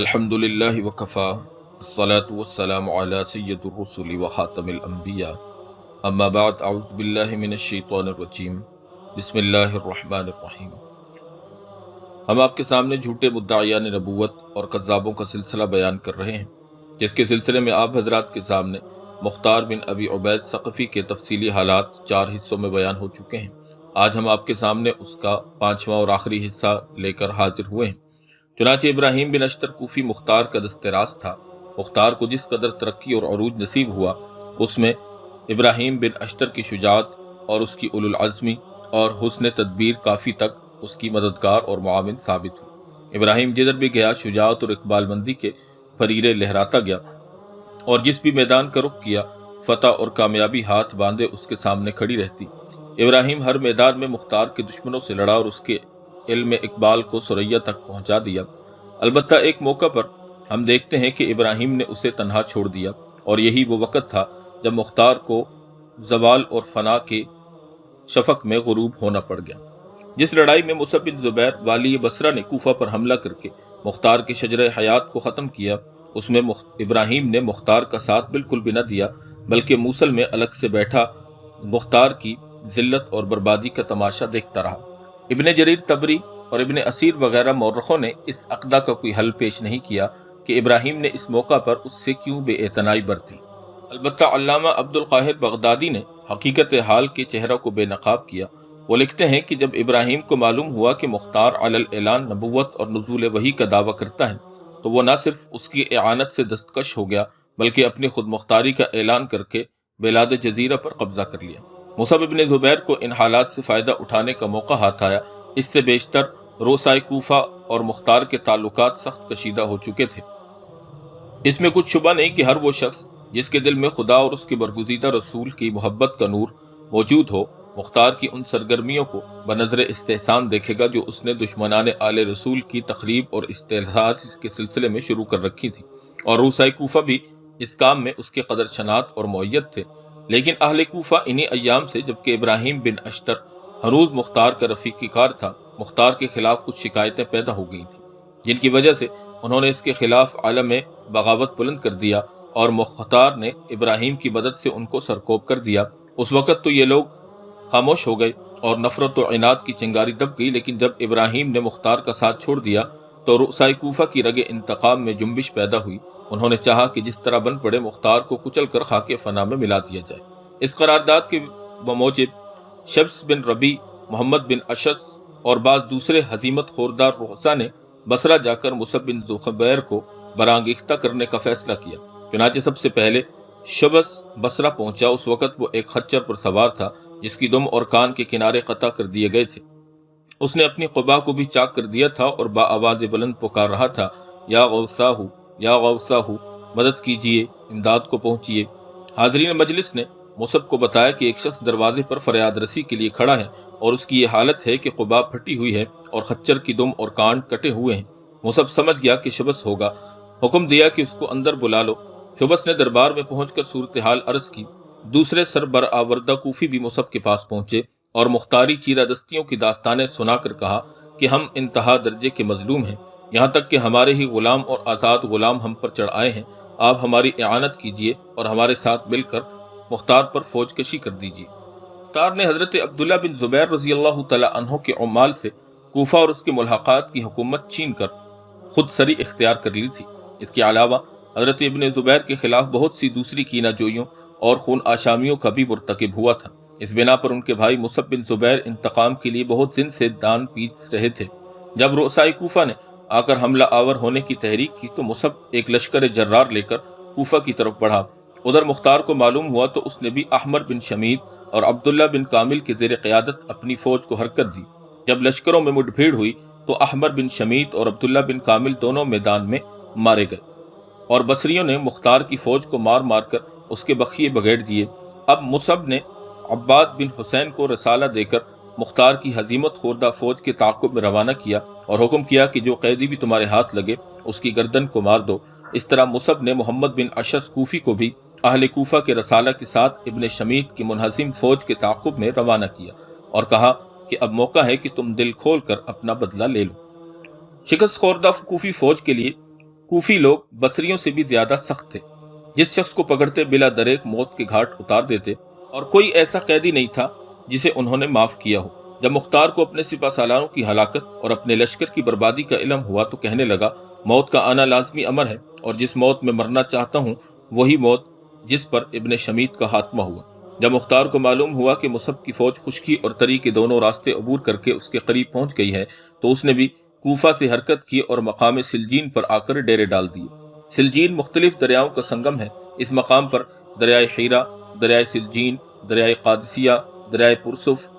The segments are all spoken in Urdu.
الحمد للہ وکفا الصلاة والسلام علی سید الرسل وخاتم الانبیاء اما بعد اعوذ باللہ من الشیطان الرجیم بسم اللہ الرحمن الرحیم۔ ہم آپ کے سامنے جھوٹے مدعیان نبوت اور کذابوں کا سلسلہ بیان کر رہے ہیں، جس کے سلسلے میں آپ حضرات کے سامنے مختار بن ابی عبید ثقفی کے تفصیلی حالات 4 حصوں میں بیان ہو چکے ہیں۔ آج ہم آپ کے سامنے اس کا 5واں اور آخری حصہ لے کر حاضر ہوئے ہیں۔ چنانچہ ابراہیم بن اشتر کوفی مختار کا دست راست تھا۔ مختار کو جس قدر ترقی اور عروج نصیب ہوا، اس میں ابراہیم بن اشتر کی شجاعت اور اس کی اولو العزمی اور حسن تدبیر کافی تک اس کی مددگار اور معاون ثابت ہوئی۔ ابراہیم جدھر بھی گیا شجاعت اور اقبال مندی کے پریرے لہراتا گیا، اور جس بھی میدان کا رخ کیا فتح اور کامیابی ہاتھ باندھے اس کے سامنے کھڑی رہتی۔ ابراہیم ہر میدان میں مختار کے دشمنوں سے لڑا اور اس کے علم اقبال کو ثریا تک پہنچا دیا۔ البتہ ایک موقع پر ہم دیکھتے ہیں کہ ابراہیم نے اسے تنہا چھوڑ دیا، اور یہی وہ وقت تھا جب مختار کو زوال اور فنا کے شفق میں غروب ہونا پڑ گیا۔ جس لڑائی میں مصعب بن زبیر والی بصرہ نے کوفہ پر حملہ کر کے مختار کے شجرہ حیات کو ختم کیا، اس میں ابراہیم نے مختار کا ساتھ بالکل بھی نہ دیا، بلکہ موصل میں الگ سے بیٹھا مختار کی ذلت اور بربادی کا تماشا دیکھتا رہا۔ ابن جریر طبری اور ابن اسیر وغیرہ مورخوں نے اس عقدہ کا کوئی حل پیش نہیں کیا کہ ابراہیم نے اس موقع پر اس سے کیوں بے اعتنائی برتی۔ البتہ علامہ عبد القاہر بغدادی نے حقیقت حال کے چہرہ کو بے نقاب کیا۔ وہ لکھتے ہیں کہ جب ابراہیم کو معلوم ہوا کہ مختار علی الاعلان نبوت اور نزول وحی کا دعویٰ کرتا ہے، تو وہ نہ صرف اس کی اعانت سے دستکش ہو گیا، بلکہ اپنی خود مختاری کا اعلان کر کے بلاد جزیرہ پر قبضہ کر لیا۔ مصعب بن زبیر کو ان حالات سے فائدہ اٹھانے کا موقع ہاتھ آیا۔ اس سے بیشتر روسائے کوفہ اور مختار کے تعلقات سخت کشیدہ ہو چکے تھے۔ اس میں کچھ شبہ نہیں کہ ہر وہ شخص جس کے دل میں خدا اور اس کے برگزیدہ رسول کی محبت کا نور موجود ہو، مختار کی ان سرگرمیوں کو بنظر استحسان دیکھے گا جو اس نے دشمنان آل رسول کی تخریب اور استحصال کے سلسلے میں شروع کر رکھی تھی، اور روسائے کوفہ بھی اس کام میں اس کے قدر شناعت اور معیت تھے۔ لیکن اہل کوفہ انہی ایام سے، جبکہ ابراہیم بن اشتر ہنوز مختار کا رفیقی کار تھا، مختار کے خلاف کچھ شکایتیں پیدا ہو گئی تھیں، جن کی وجہ سے انہوں نے اس کے خلاف عالم بغاوت بلند کر دیا، اور مختار نے ابراہیم کی مدد سے ان کو سرکوب کر دیا۔ اس وقت تو یہ لوگ خاموش ہو گئے اور نفرت و عناد کی چنگاری دب گئی، لیکن جب ابراہیم نے مختار کا ساتھ چھوڑ دیا تو رؤسائے کوفہ کی رگ انتقام میں جنبش پیدا ہوئی۔ انہوں نے چاہا کہ جس طرح بن پڑے مختار کو کچل کر خاک فنا میں ملا دیا جائے۔ اس قرارداد کے بموجب شبس بن ربی، محمد بن اشس اور بعض دوسرے ہزیمت خوردار رؤسا نے بصرہ جا کر مصعب بن زبیر کو برانگیختہ کرنے کا فیصلہ کیا۔ چنانچہ سب سے پہلے شبس بصرہ پہنچا۔ اس وقت وہ ایک خچر پر سوار تھا جس کی دم اور کان کے کنارے قطع کر دیے گئے تھے۔ اس نے اپنی قبا کو بھی چاک کر دیا تھا اور با آواز بلند پکار رہا تھا، یا غوثاہ، یا غوثاہ، مدد کیجیے، امداد کو پہنچیے۔ حاضرین مجلس نے مصعب کو بتایا کہ ایک شخص دروازے پر فریاد رسی کے لیے کھڑا ہے، اور اس کی یہ حالت ہے کہ قبا پھٹی ہوئی ہے اور خچر کی دم اور کان کٹے ہوئے ہیں۔ مصعب سمجھ گیا کہ شبس ہوگا، حکم دیا کہ اس کو اندر بلا لو۔ شبس نے دربار میں پہنچ کر صورتحال عرض کی۔ دوسرے سربرآوردہ کوفی بھی مصعب کے پاس پہنچے اور مختاری چیرہ دستیوں کی داستانیں سنا کر کہا کہ ہم انتہا درجے کے مظلوم ہیں، یہاں تک کہ ہمارے ہی غلام اور آزاد غلام ہم پر چڑھ آئے ہیں۔ آپ ہماری اعانت کیجیے اور ہمارے ساتھ مل کر مختار پر فوج کشی کر دیجیے۔ مختار نے حضرت عبداللہ بن زبیر رضی اللہ تعالی عنہ کے عمال سے کوفہ اور اس کے ملحقات کی حکومت چھین کر خود سری اختیار کر لی تھی۔ اس کے علاوہ حضرت ابن زبیر کے خلاف بہت سی دوسری کینہ جوئیوں اور خون آشامیوں کا بھی مرتکب ہوا تھا۔ اس بنا پر ان کے بھائی مصعب بن زبیر انتقام کے لیے بہت دن سے دان پیچ رہے تھے۔ جب رؤسائے کوفہ نے آ کر حملہ آور ہونے کی تحریک کی تو مصعب ایک لشکر جرار لے کر کوفہ کی طرف بڑھا۔ ادھر مختار کو معلوم ہوا تو اس نے بھی احمر بن شمید اور عبداللہ بن کامل کے زیر قیادت اپنی فوج کو حرکت دی۔ جب لشکروں میں مٹ بھیڑ ہوئی تو احمر بن شمید اور عبداللہ بن کامل دونوں میدان میں مارے گئے، اور بصریوں نے مختار کی فوج کو مار مار کر اس کے بخیے بگیڑ دیے۔ اب مصعب نے عباد بن حسین کو رسالہ دے کر مختار کی ہزیمت خوردہ فوج کے تعاقب میں روانہ کیا اور حکم کیا کہ جو قیدی بھی تمہارے ہاتھ لگے اس کی گردن کو مار دو۔ اس طرح مصعب نے محمد بن اشس کوفی کو بھی اہل کوفہ کے رسالہ کے ساتھ ابن شمید کی منہزم فوج کے تعاقب میں روانہ کیا اور کہا کہ اب موقع ہے کہ تم دل کھول کر اپنا بدلہ لے لو۔ شکست خوردہ کوفی فوج کے لیے کوفی لوگ بصریوں سے بھی زیادہ سخت تھے، جس شخص کو پکڑتے بلا دریغ موت کے گھاٹ اتار دیتے، اور کوئی ایسا قیدی نہیں تھا جسے انہوں نے معاف کیا ہو۔ جب مختار کو اپنے سپہ سالاروں کی ہلاکت اور اپنے لشکر کی بربادی کا علم ہوا تو کہنے لگا، موت کا آنا لازمی امر ہے، اور جس موت میں مرنا چاہتا ہوں وہی موت جس پر ابن شمیت کا خاتمہ ہوا۔ جب مختار کو معلوم ہوا کہ مصعب کی فوج خشکی اور تری کے دونوں راستے عبور کر کے اس کے قریب پہنچ گئی ہے تو اس نے بھی کوفہ سے حرکت کی اور مقام سلجین پر آ کر ڈیرے ڈال دیے۔ سلجین مختلف دریاؤں کا سنگم ہے۔ اس مقام پر دریائے حیرہ، دریائے سلجین، دریائے قادسیہ، دریائے پرسف،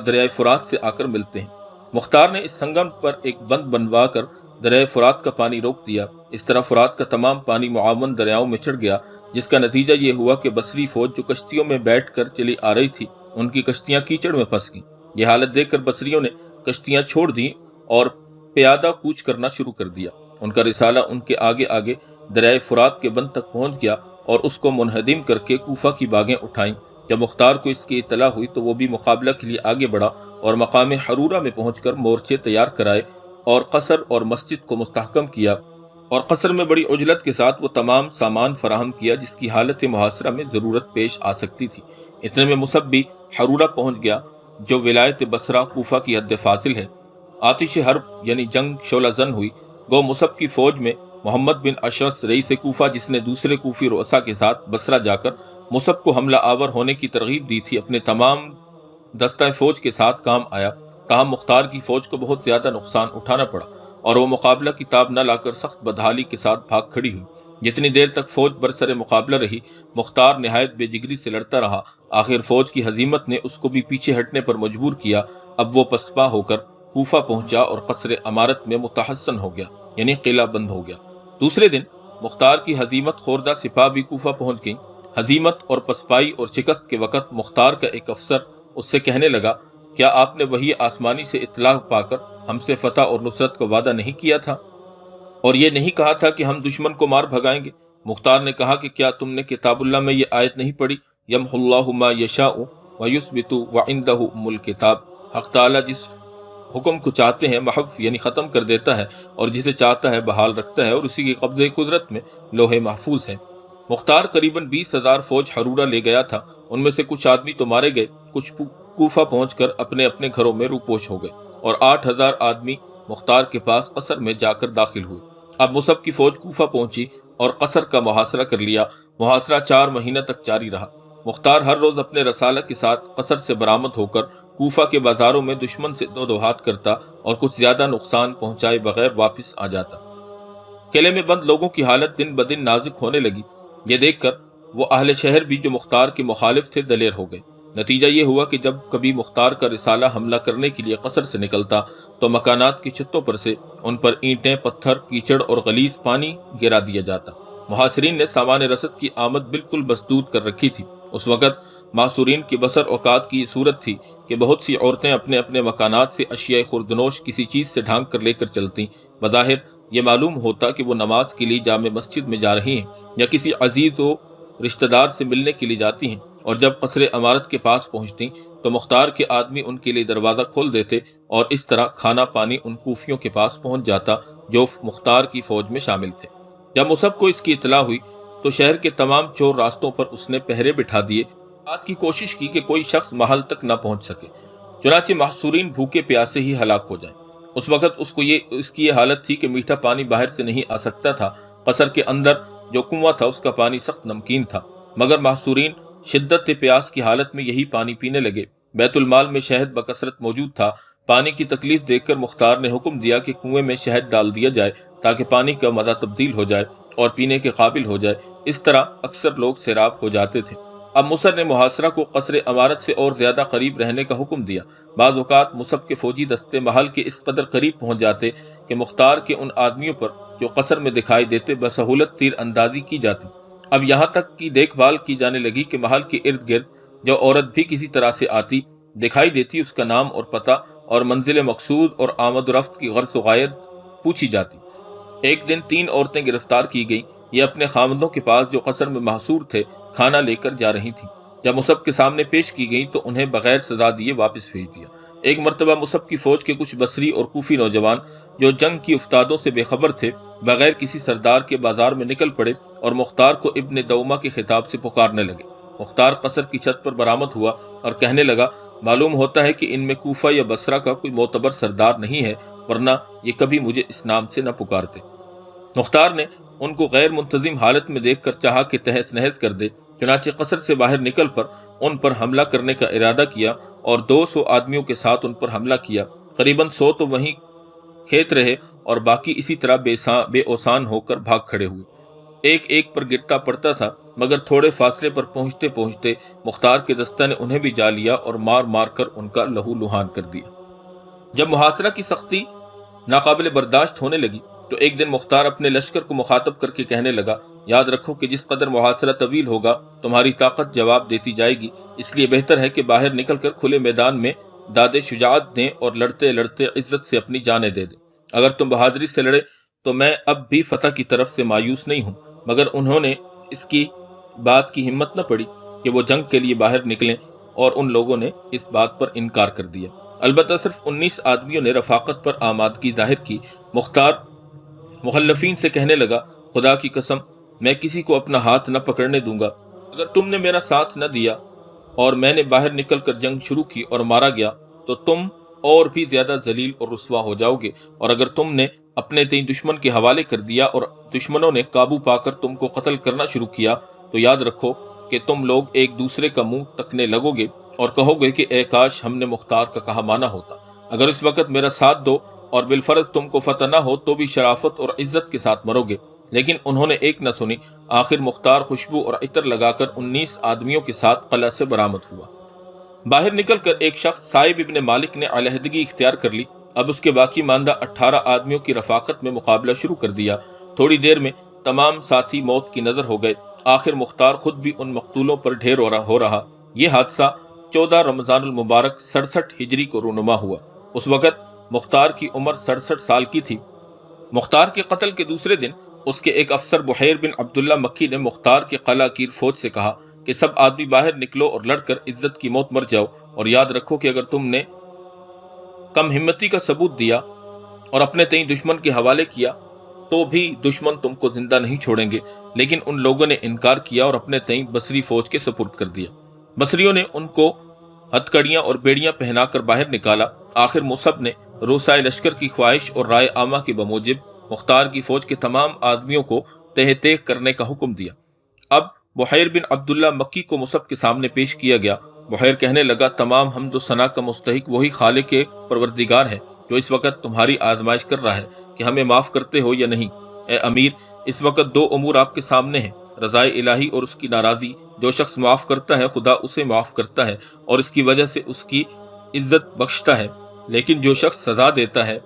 دریائے فرات سے آ کر ملتے ہیں۔ مختار نے اس سنگم پر ایک بند بنوا کر دریائے فرات کا پانی روک دیا۔ اس طرح فرات کا تمام پانی معاون دریاؤں میں چڑھ گیا، جس کا نتیجہ یہ ہوا کہ بصری فوج جو کشتیوں میں بیٹھ کر چلی آ رہی تھی، ان کی کشتیاں کیچڑ میں پھنس گئیں۔ یہ حالت دیکھ کر بصریوں نے کشتیاں چھوڑ دیں اور پیادہ کوچ کرنا شروع کر دیا۔ ان کا رسالہ ان کے آگے آگے دریائے فرات کے بند تک پہنچ گیا اور اس کو منہدم کر کے کوفہ کی باغیں اٹھائیں۔ جب مختار کو اس کی اطلاع ہوئی تو وہ بھی مقابلہ کے لیے آگے بڑھا اور مقام حرورہ میں پہنچ کر مورچے تیار کرائے اور قصر اور مسجد کو مستحکم کیا، اور قصر میں بڑی عجلت کے ساتھ وہ تمام سامان فراہم کیا جس کی حالت محاصرہ میں ضرورت پیش آ سکتی تھی۔ اتنے میں مصعب بھی حرورہ پہنچ گیا، جو ولایت بصرہ کوفہ کی حد فاصل ہے۔ آتش حرب یعنی جنگ شعلہ زن ہوئی۔ گو مصعب کی فوج میں محمد بن اشعث رئیس کوفہ، جس نے دوسرے کوفی رؤسا کے ساتھ بصرہ جا کر مصعب کو حملہ آور ہونے کی ترغیب دی تھی، اپنے تمام دستہ فوج کے ساتھ کام آیا۔ تاہم مختار کی فوج کو بہت زیادہ نقصان اٹھانا پڑا اور وہ مقابلہ کی تاب نہ لا کر سخت بدحالی کے ساتھ بھاگ کھڑی ہوئی۔ جتنی دیر تک فوج برسر مقابلہ رہی، مختار نہایت بے جگری سے لڑتا رہا۔ آخر فوج کی ہزیمت نے اس کو بھی پیچھے ہٹنے پر مجبور کیا۔ اب وہ پسپا ہو کر کوفہ پہنچا اور قصر امارت میں متحصن ہو گیا، یعنی قلعہ بند ہو گیا۔ دوسرے دن مختار کی ہزیمت خوردہ سپاہ بھی کوفہ پہنچ گئیں۔ ہزیمت اور پسپائی اور شکست کے وقت مختار کا ایک افسر اس سے کہنے لگا، کیا آپ نے وحی آسمانی سے اطلاع پا کر ہم سے فتح اور نصرت کا وعدہ نہیں کیا تھا، اور یہ نہیں کہا تھا کہ ہم دشمن کو مار بھگائیں گے؟ مختار نے کہا کہ کیا تم نے کتاب اللہ میں یہ آیت نہیں پڑھی، یمحو اللہ ما یشاء ویثبت وعندہ ام الکتاب؟ حق تعالیٰ جس حکم کو چاہتے ہیں محو یعنی ختم کر دیتا ہے، اور جسے چاہتا ہے بحال رکھتا ہے، اور اسی کے قبضے قدرت میں لوح محفوظ ہے۔ مختار قریباً 20,000 فوج حرورہ لے گیا تھا۔ ان میں سے کچھ آدمی تو مارے گئے، کچھ کوفہ پہنچ کر اپنے اپنے گھروں میں روپوش ہو گئے، اور 8,000 آدمی مختار کے پاس قصر میں جا کر داخل ہوئے۔ اب مصعب کی فوج کوفہ پہنچی اور قصر کا محاصرہ کر لیا۔ محاصرہ 4 مہینہ تک جاری رہا۔ مختار ہر روز اپنے رسالہ کے ساتھ قصر سے برآمد ہو کر کوفہ کے بازاروں میں دشمن سے دو ہاتھ کرتا اور کچھ زیادہ نقصان پہنچائے بغیر واپس آ جاتا۔ قلعے میں بند لوگوں کی حالت دن بدن نازک ہونے لگی۔ یہ دیکھ کر وہ اہل شہر بھی جو مختار کے مخالف تھے دلیر ہو گئے۔ نتیجہ یہ ہوا کہ جب کبھی مختار کا رسالہ حملہ کرنے کے لیے قصر سے نکلتا تو مکانات کی چھتوں پر سے ان پر اینٹیں، پتھر، کیچڑ اور غلیظ پانی گرا دیا جاتا۔ محاصرین نے سامان رسد کی آمد بالکل مسدود کر رکھی تھی۔ اس وقت محصورین کی بسر اوقات کی یہ صورت تھی کہ بہت سی عورتیں اپنے اپنے مکانات سے اشیاء خوردنوش کسی چیز سے ڈھانک کر لے کر چلتیں۔ بظاہر یہ معلوم ہوتا کہ وہ نماز کے لیے جامع مسجد میں جا رہی ہیں یا کسی عزیز و رشتہ دار سے ملنے کے لیے جاتی ہیں، اور جب قصر امارت کے پاس پہنچتی تو مختار کے آدمی ان کے لیے دروازہ کھول دیتے، اور اس طرح کھانا پانی ان کوفیوں کے پاس پہنچ جاتا جو مختار کی فوج میں شامل تھے۔ جب مصعب کو اس کی اطلاع ہوئی تو شہر کے تمام چور راستوں پر اس نے پہرے بٹھا دیے، رات کی کوشش کی کہ کوئی شخص محل تک نہ پہنچ سکے، چنانچہ محصورین بھوکے پیاسے ہی ہلاک ہو جائیں۔ اس وقت اس کی یہ حالت تھی کہ میٹھا پانی باہر سے نہیں آ سکتا تھا۔ قصر کے اندر جو کنواں تھا اس کا پانی سخت نمکین تھا، مگر محصورین شدت پیاس کی حالت میں یہی پانی پینے لگے۔ بیت المال میں شہد بکثرت موجود تھا۔ پانی کی تکلیف دیکھ کر مختار نے حکم دیا کہ کنویں میں شہد ڈال دیا جائے تاکہ پانی کا مزہ تبدیل ہو جائے اور پینے کے قابل ہو جائے۔ اس طرح اکثر لوگ سیراب ہو جاتے تھے۔ اب مصر نے محاصرہ کو قصر امارت سے اور زیادہ قریب رہنے کا حکم دیا۔ بعض اوقات مصعب کے فوجی دستے محل کے اس قدر قریب پہنچ جاتے کہ مختار کے ان آدمیوں پر جو قصر میں دکھائی دیتے بسہولت تیر اندازی کی جاتی۔ اب یہاں تک کی دیکھ بھال کی جانے لگی کہ محل کے ارد گرد جو عورت بھی کسی طرح سے آتی دکھائی دیتی، اس کا نام اور پتہ اور منزل مقصود اور آمد و رفت کی غرض و غایت پوچھی جاتی۔ ایک دن 3 عورتیں گرفتار کی گئیں۔ یہ اپنے خاوندوں کے پاس جو قصر میں محصور تھے کھانا لے کر جا رہی تھیں۔ جب مصعب کے سامنے پیش کی گئیں تو انہیں بغیر سزا دیے واپس بھیج دیا۔ ایک مرتبہ مصعب کی فوج کے کچھ بصری اور کوفی نوجوان جو جنگ کی افتادوں سے بے خبر تھے بغیر کسی سردار کے بازار میں نکل پڑے اور مختار کو ابن دوما کے خطاب سے پکارنے لگے۔ مختار قصر کی چھت پر برآمد ہوا اور کہنے لگا، معلوم ہوتا ہے کہ ان میں کوفہ یا بصرہ کا کوئی معتبر سردار نہیں ہے، ورنہ یہ کبھی مجھے اس نام سے نہ پکارتے۔ مختار نے ان کو غیر منتظم حالت میں دیکھ کر چاہا کہ تہس نہس کر دے، چنانچہ قصر سے باہر نکل پر ان پر حملہ کرنے کا ارادہ کیا اور 200 آدمیوں کے ساتھ ان پر حملہ کیا۔ قریباً 100 تو وہیں کھیت رہے اور باقی اسی طرح بے اوسان ہو کر بھاگ کھڑے ہوئے۔ ایک ایک پر گرتا پڑتا تھا، مگر تھوڑے فاصلے پر پہنچتے پہنچتے مختار کے دستہ نے انہیں بھی جا لیا اور مار مار کر ان کا لہو لہان کر دیا۔ جب محاصرہ کی سختی ناقابل برداشت ہونے لگی تو ایک دن مختار اپنے لشکر کو مخاطب کر کے کہنے لگا، یاد رکھو کہ جس قدر محاصرہ طویل ہوگا تمہاری طاقت جواب دیتی جائے گی، اس لیے بہتر ہے کہ باہر نکل کر کھلے میدان میں داد شجاعت دیں اور لڑتے لڑتے عزت سے اپنی جانیں دے دیں۔ اگر تم بہادری سے لڑے تو میں اب بھی فتح کی طرف سے مایوس نہیں ہوں۔ مگر انہوں نے اس کی بات کی ہمت نہ پڑی کہ وہ جنگ کے لیے باہر نکلیں اور ان لوگوں نے اس بات پر انکار کر دیا۔ البتہ صرف 19 آدمیوں نے رفاقت پر آمادگی ظاہر کی۔ مختار مخلفین سے کہنے لگا، خدا کی قسم میں کسی کو اپنا ہاتھ نہ پکڑنے دوں گا۔ اگر تم نے میرا ساتھ نہ دیا اور میں نے باہر نکل کر جنگ شروع کی اور مارا گیا تو تم اور بھی زیادہ ذلیل اور رسوا ہو جاؤ گے، اور اگر تم نے اپنے تئیں دشمن کے حوالے کر دیا اور دشمنوں نے قابو پا کر تم کو قتل کرنا شروع کیا تو یاد رکھو کہ تم لوگ ایک دوسرے کا منہ تکنے لگو گے اور کہو گے کہ اے کاش ہم نے مختار کا کہا مانا ہوتا۔ اگر اس وقت میرا ساتھ دو اور بالفرض تم کو فتح نہ ہو تو بھی شرافت اور عزت کے ساتھ مرو گے۔ لیکن انہوں نے ایک نہ سنی۔ آخر مختار خوشبو اور عطر لگا کر 19 آدمیوں کے ساتھ قلعہ سے برآمد ہوا۔ باہر نکل کر ایک شخص صائب ابن مالک نے علیحدگی اختیار کر لی۔ اب اس کے باقی ماندہ 18 آدمیوں کی رفاقت میں مقابلہ شروع کر دیا۔ تھوڑی دیر میں تمام ساتھی موت کی نظر ہو گئے۔ آخر مختار خود بھی ان مقتولوں پر ڈھیر ہو رہا۔ یہ حادثہ 14 رمضان المبارک 67 ہجری کو رونما ہوا۔ اس وقت مختار کی عمر 67 سال کی تھی۔ مختار کے قتل کے دوسرے دن اس کے ایک افسر بحیر بن عبداللہ مکی نے مختار کے قلعہ گیر فوج سے کہا کہ سب آدمی باہر نکلو اور لڑ کر عزت کی موت مر جاؤ، اور یاد رکھو کہ اگر تم نے کم ہمتی کا ثبوت دیا اور اپنے تئیں دشمن کے حوالے کیا تو بھی دشمن تم کو زندہ نہیں چھوڑیں گے۔ لیکن ان لوگوں نے انکار کیا اور اپنے تئیں بصری فوج کے سپرد کر دیا۔ بصریوں نے ان کو ہتھکڑیاں اور بیڑیاں پہنا کر باہر نکالا۔ آخر مصعب نے روسائے لشکر کی خواہش اور رائے عامہ کے بموجب مختار کی فوج کے تمام آدمیوں کو تہ تیغ کرنے کا حکم دیا۔ اب بحیر بن عبداللہ مکی کو مصعب کے سامنے پیش کیا گیا۔ بحیر کہنے لگا، تمام حمد و ثنا کا مستحق وہی خالق پروردگار ہے جو اس وقت تمہاری آزمائش کر رہا ہے کہ ہمیں معاف کرتے ہو یا نہیں۔ اے امیر، اس وقت 2 امور آپ کے سامنے ہیں، رضائے الہی اور اس کی ناراضی۔ جو شخص معاف کرتا ہے خدا اسے معاف کرتا ہے اور اس کی وجہ سے اس کی عزت بخشتا ہے، لیکن جو شخص سزا دیتا ہے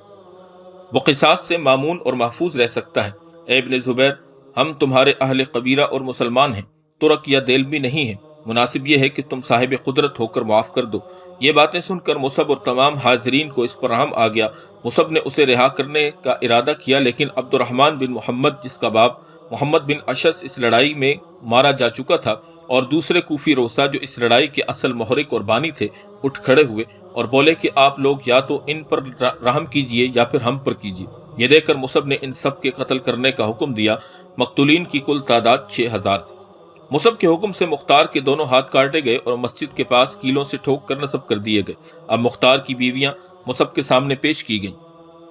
وہ قصاص سے مامون اور محفوظ رہ سکتا ہے۔ اے ابن زبیر، ہم تمہارے اہل قبیلہ اور مسلمان ہیں، ترک یا دیلمی نہیں ہیں، مناسب یہ ہے کہ تم صاحب قدرت ہو کر معاف کر دو۔ یہ باتیں سن کر مصعب اور تمام حاضرین کو اس پر رحم آ گیا۔ مصعب نے اسے رہا کرنے کا ارادہ کیا، لیکن عبد الرحمن بن محمد، جس کا باپ محمد بن اشس اس لڑائی میں مارا جا چکا تھا، اور دوسرے کوفی روسا جو اس لڑائی کے اصل محرک اور بانی تھے، اٹھ کھڑے ہوئے اور بولے کہ آپ لوگ یا تو ان پر رحم کیجئے یا پھر ہم پر کیجئے۔ یہ دیکھ کر مصعب نے ان سب کے قتل کرنے کا حکم دیا۔ مقتولین کی کل تعداد 6000 تھی۔ مصعب کے حکم سے مختار کے دونوں ہاتھ کاٹے گئے اور مسجد کے پاس کیلوں سے ٹھوک کر نصب کر دیے گئے۔ اب مختار کی بیویاں مصعب کے سامنے پیش کی گئیں۔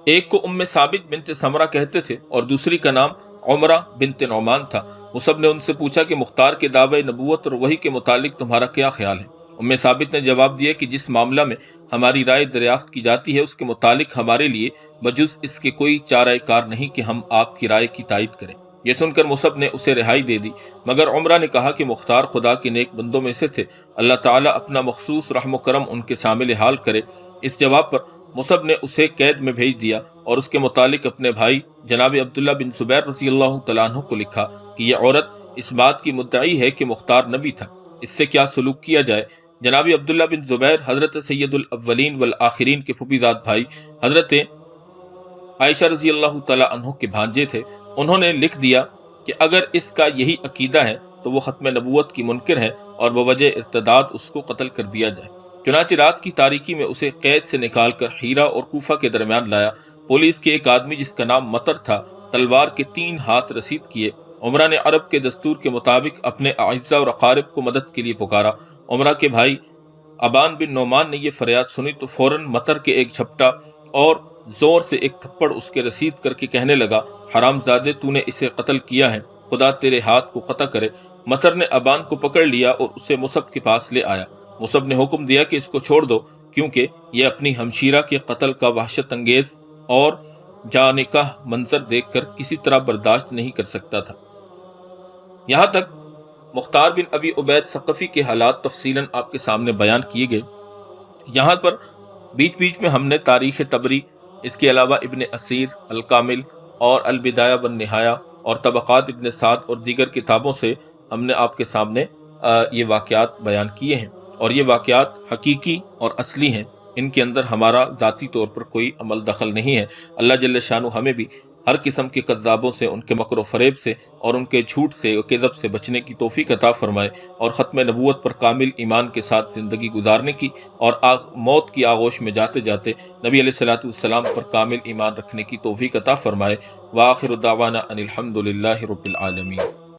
ایک کو ثابت بنت سمرہ کہتے تھے اور دوسری کا نام عمرہ بنت نعمان تھا۔ مصعب نے ان سے پوچھا کہ مختار کے دعوی نبوت اور وحی کے متعلق تمہارا کیا خیال ہے؟ ثابت نے جواب دیا کہ جس معاملہ میں ہماری رائے دریافت کی جاتی ہے اس کے متعلق ہمارے لیے بجز اس کے کوئی چارہ کار نہیں کہ ہم آپ کی رائے کی تائید کریں۔ یہ سن کر مصعب نے اسے رہائی دے دی، مگر عمرہ نے کہا کہ مختار خدا کے نیک بندوں میں سے تھے، اللہ تعالیٰ اپنا مخصوص رحم و کرم ان کے شامل حال کرے۔ اس جواب پر مصعب نے اسے قید میں بھیج دیا اور اس کے متعلق اپنے بھائی جناب عبداللہ بن زبیر رضی اللہ تعالیٰ عنہ کو لکھا کہ یہ عورت اس بات کی مدعی ہے کہ مختار نبی تھا، اس سے کیا سلوک کیا جائے؟ جناب عبداللہ بن زبیر حضرت سید الاولین والآخرین کے پھوپھیزاد بھائی حضرت عائشہ رضی اللہ تعالیٰ عنہ کے بھانجے تھے۔ انہوں نے لکھ دیا کہ اگر اس کا یہی عقیدہ ہے تو وہ ختم نبوت کی منکر ہے اور بوجہ ارتداد اس کو قتل کر دیا جائے۔ چنانچہ رات کی تاریکی میں اسے قید سے نکال کر حیرہ اور کوفہ کے درمیان لایا۔ پولیس کے ایک آدمی جس کا نام مطر تھا تلوار کے 3 ہاتھ رسید کیے۔ عمرہ نے عرب کے دستور کے مطابق اپنے اعزاء اور اقارب کو مدد کے لیے پکارا۔ عمرہ کے بھائی ابان بن نعمان نے یہ فریاد سنی تو فوراً مطر کے ایک جھپٹا اور زور سے ایک تھپڑ اس کے رسید کر کے کہنے لگا، حرام زادے، تو نے اسے قتل کیا ہے، خدا تیرے ہاتھ کو قطع کرے۔ مطر نے ابان کو پکڑ لیا اور اسے مصعب کے پاس لے آیا۔ مصعب نے حکم دیا کہ اس کو چھوڑ دو، کیونکہ یہ اپنی ہمشیرہ کے قتل کا وحشت انگیز اور جانکاہ منظر دیکھ کر کسی طرح برداشت نہیں کر سکتا تھا۔ یہاں تک مختار بن ابی عبید ثقفی کے حالات تفصیلاً آپ کے سامنے بیان کیے گئے۔ یہاں پر بیچ بیچ میں ہم نے تاریخ طبری، اس کے علاوہ ابن اسیر، الکامل اور البدایہ والنہایہ اور طبقات ابن سعد اور دیگر کتابوں سے ہم نے آپ کے سامنے یہ واقعات بیان کیے ہیں، اور یہ واقعات حقیقی اور اصلی ہیں، ان کے اندر ہمارا ذاتی طور پر کوئی عمل دخل نہیں ہے۔ اللہ جل شانہ ہمیں بھی ہر قسم کے کذابوں سے، ان کے مکر و فریب سے اور ان کے جھوٹ سے اور کذب سے بچنے کی توفیق عطا فرمائے، اور ختم نبوت پر کامل ایمان کے ساتھ زندگی گزارنے کی اور موت کی آغوش میں جاتے جاتے نبی علیہ الصلوۃ والسلام پر کامل ایمان رکھنے کی توفیق عطا فرمائے۔ وآخر دعوانا ان الحمد للہ رب العالمین۔